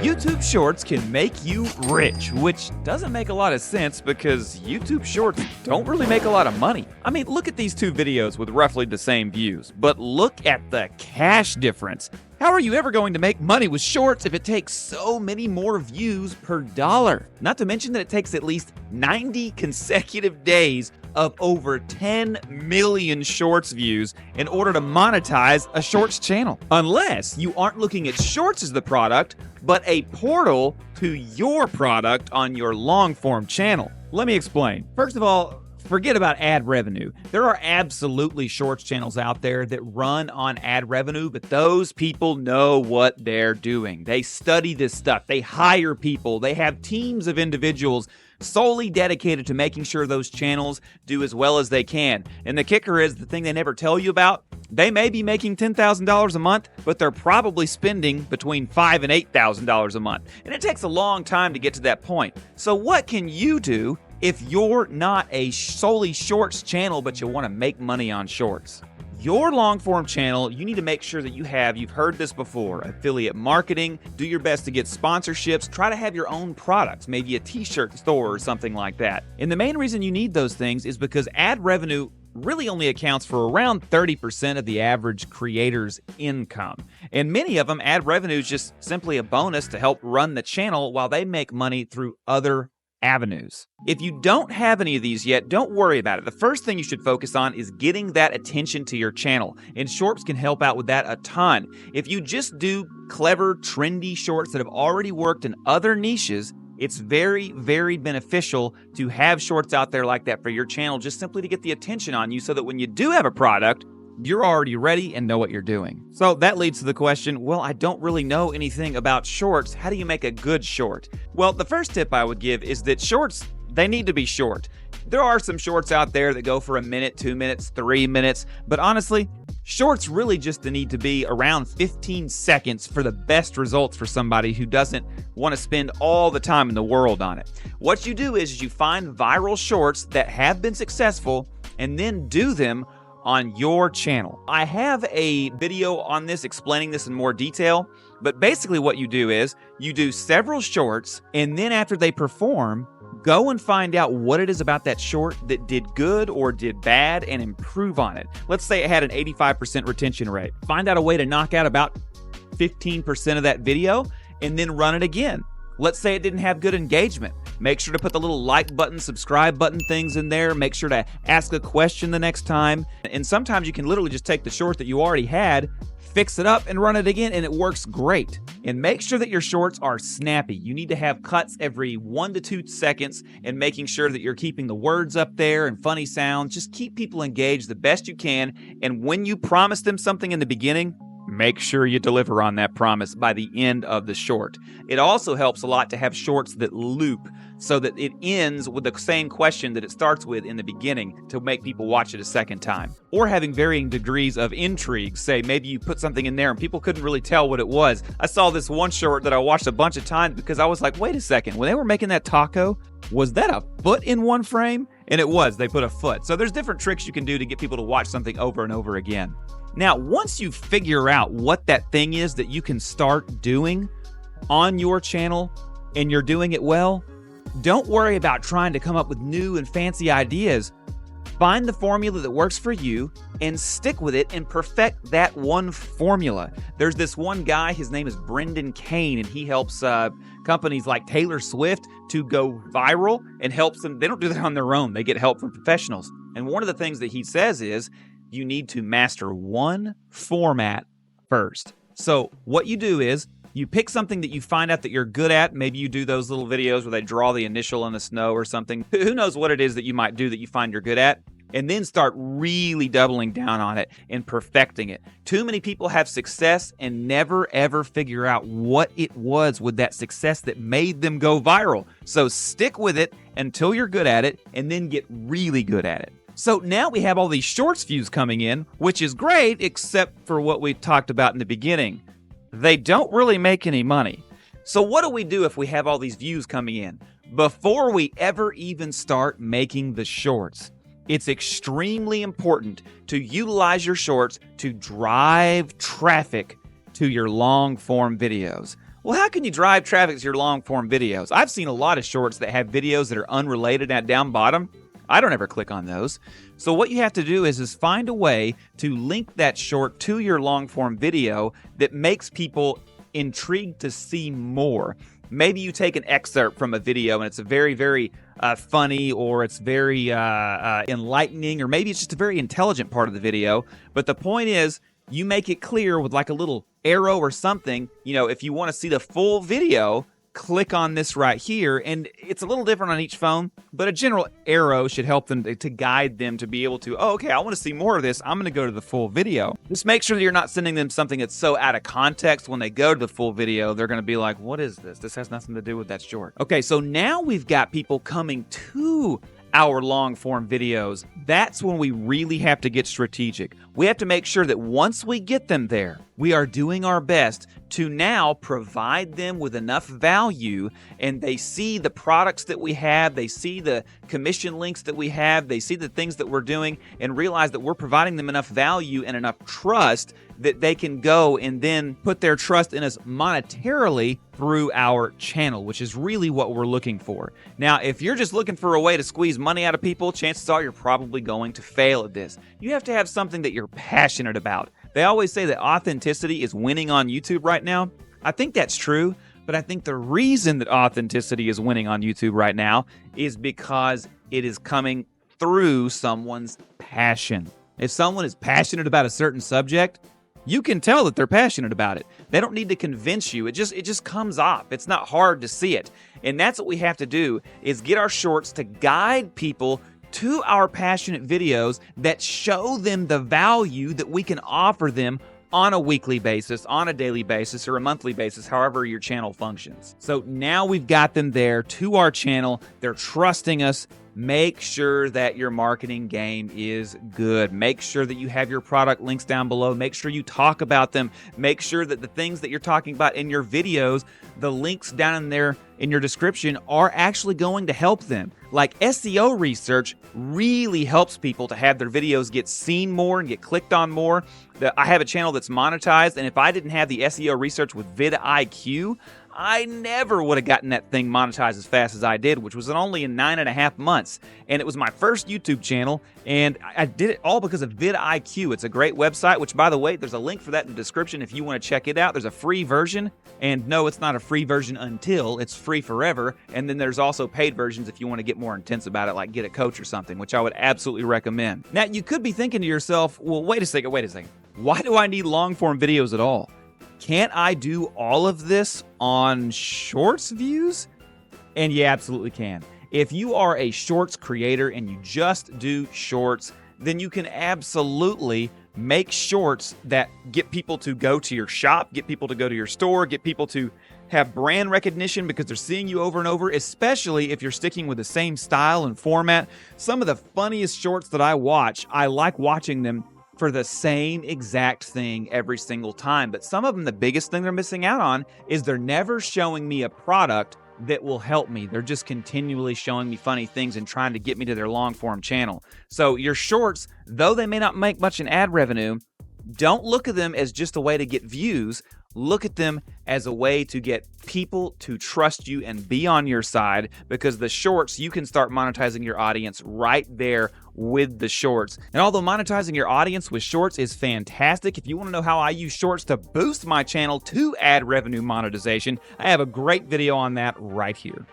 YouTube Shorts can make you rich, which doesn't make a lot of sense because YouTube Shorts don't really make a lot of money. I mean, look at these two videos with roughly the same views, but look at the cash difference. How are you ever going to make money with Shorts if it takes so many more views per dollar? Not to mention that it takes at least 90 consecutive days of over 10 million Shorts views in order to monetize a Shorts channel. Unless you aren't looking at Shorts as the product, but a portal to your product on your long-form channel. Let me explain. First of all, forget about ad revenue. There are absolutely Shorts channels out there that run on ad revenue, but those people know what they're doing. They study this stuff. They hire people. They have teams of individuals solely dedicated to making sure those channels do as well as they can. And the kicker is, the thing they never tell you about, they may be making $10,000 a month, but they're probably spending between $5,000 and $8,000 a month. And it takes a long time to get to that point. So what can you do if you're not a solely Shorts channel, but you want to make money on Shorts? Your long-form channel, you need to make sure that you've heard this before, affiliate marketing, do your best to get sponsorships, try to have your own products, maybe a t-shirt store or something like that. And the main reason you need those things is because ad revenue really only accounts for around 30% of the average creator's income. And many of them, ad revenue is just simply a bonus to help run the channel while they make money through other avenues. If you don't have any of these yet, don't worry about it. The first thing you should focus on is getting that attention to your channel, and Shorts can help out with that a ton. If you just do clever, trendy Shorts that have already worked in other niches, it's very, very beneficial to have Shorts out there like that for your channel, just simply to get the attention on you so that when you do have a product, you're already ready and know what you're doing. So that leads to the question, well, I don't really know anything about Shorts. How do you make a good short? Well, the first tip I would give is that Shorts, they need to be short. There are some Shorts out there that go for a minute, 2 minutes, 3 minutes, but honestly, Shorts really just need to be around 15 seconds for the best results for somebody who doesn't want to spend all the time in the world on it. What you do is you find viral Shorts that have been successful and then do them on your channel. I have a video on this explaining this in more detail, but basically what you do is you do several Shorts, and then after they perform, go and find out what it is about that short that did good or did bad and improve on it. Let's say it had an 85% retention rate. Find out a way to knock out about 15% of that video and then run it again. Let's say it didn't have good engagement. Make sure to put the little like button, subscribe button things in there. Make sure to ask a question the next time. And sometimes you can literally just take the short that you already had, fix it up, and run it again, and it works great. And make sure that your Shorts are snappy. You need to have cuts every 1 to 2 seconds and making sure that you're keeping the words up there and funny sounds. Just keep people engaged the best you can. And when you promise them something in the beginning, make sure you deliver on that promise by the end of the short. It also helps a lot to have Shorts that loop so that it ends with the same question that it starts with in the beginning to make people watch it a second time. Or having varying degrees of intrigue. Say maybe you put something in there and people couldn't really tell what it was. I saw this one short that I watched a bunch of times because I was like, wait a second, when they were making that taco, was that a foot in one frame? And it was, they put a foot. So there's different tricks you can do to get people to watch something over and over again. Now, once you figure out what that thing is that you can start doing on your channel and you're doing it well, don't worry about trying to come up with new and fancy ideas. Find the formula that works for you and stick with it and perfect that one formula. There's this one guy, his name is Brendan Kane, and he helps companies like Taylor Swift to go viral and helps them. They don't do that on their own. They get help from professionals. And one of the things that he says is, you need to master one format first. So what you do is you pick something that you find out that you're good at. Maybe you do those little videos where they draw the initial in the snow or something. Who knows what it is that you might do that you find you're good at? And then start really doubling down on it and perfecting it. Too many people have success and never ever figure out what it was with that success that made them go viral. So stick with it until you're good at it and then get really good at it. So now we have all these Shorts views coming in, which is great, except for what we talked about in the beginning. They don't really make any money. So what do we do if we have all these views coming in? Before we ever even start making the Shorts, it's extremely important to utilize your Shorts to drive traffic to your long-form videos. Well, how can you drive traffic to your long-form videos? I've seen a lot of shorts that have videos that are unrelated at down bottom. I don't ever click on those. So what you have to do is find a way to link that short to your long-form video that makes people intrigued to see more. Maybe you take an excerpt from a video and it's a very, very funny, or it's very enlightening, or maybe it's just a very intelligent part of the video. But the point is, you make it clear with like a little arrow or something, if you want to see the full video, click on this right here. And it's a little different on each phone, but a general arrow should help them to guide them to be able to, oh, okay, I want to see more of this. I'm going to go to the full video. Just make sure that you're not sending them something that's so out of context. When they go to the full video, they're going to be like, what is this? This has nothing to do with that short. Okay, so now we've got people coming to our long form videos. That's when we really have to get strategic. We have to make sure that once we get them there, we are doing our best to now provide them with enough value, and they see the products that we have, they see the commission links that we have, they see the things that we're doing, and realize that we're providing them enough value and enough trust that they can go and then put their trust in us monetarily through our channel, which is really what we're looking for. Now, if you're just looking for a way to squeeze money out of people, chances are you're probably going to fail at this. You have to have something that you're passionate about. They always say that authenticity is winning on YouTube right now. I think that's true, but I think the reason that authenticity is winning on YouTube right now is because it is coming through someone's passion. If someone is passionate about a certain subject, you can tell that they're passionate about it. They don't need to convince you. It just comes off. It's not hard to see it. And that's what we have to do, is get our shorts to guide people to our passionate videos that show them the value that we can offer them on a weekly basis, on a daily basis, or a monthly basis, however your channel functions. So now we've got them there to our channel. They're trusting us. Make sure that your marketing game is good. Make sure that you have your product links down below. Make sure you talk about them. Make sure that the things that you're talking about in your videos, the links down in there in your description, are actually going to help them. Like SEO research really helps people to have their videos get seen more and get clicked on more. I have a channel that's monetized, and if I didn't have the SEO research with VidIQ, I never would have gotten that thing monetized as fast as I did, which was only in 9.5 months. And it was my first YouTube channel, and I did it all because of VidIQ. It's a great website, which, by the way, there's a link for that in the description if you want to check it out. There's a free version, and no, it's not a free version until it's free forever. And then there's also paid versions if you want to get more intense about it, like get a coach or something, which I would absolutely recommend. Now, you could be thinking to yourself, well, wait a second. Why do I need long-form videos at all? Can't I do all of this on Shorts views? And you absolutely can. If you are a Shorts creator and you just do Shorts, then you can absolutely make Shorts that get people to go to your shop, get people to go to your store, get people to have brand recognition because they're seeing you over and over, especially if you're sticking with the same style and format. Some of the funniest Shorts that I watch, I like watching them for the same exact thing every single time. But some of them, the biggest thing they're missing out on is they're never showing me a product that will help me. They're just continually showing me funny things and trying to get me to their long form channel. So your Shorts, though they may not make much in ad revenue, don't look at them as just a way to get views. Look at them as a way to get people to trust you and be on your side, because the Shorts, you can start monetizing your audience right there with the Shorts. And although monetizing your audience with Shorts is fantastic, if you want to know how I use Shorts to boost my channel to ad revenue monetization, I have a great video on that right here.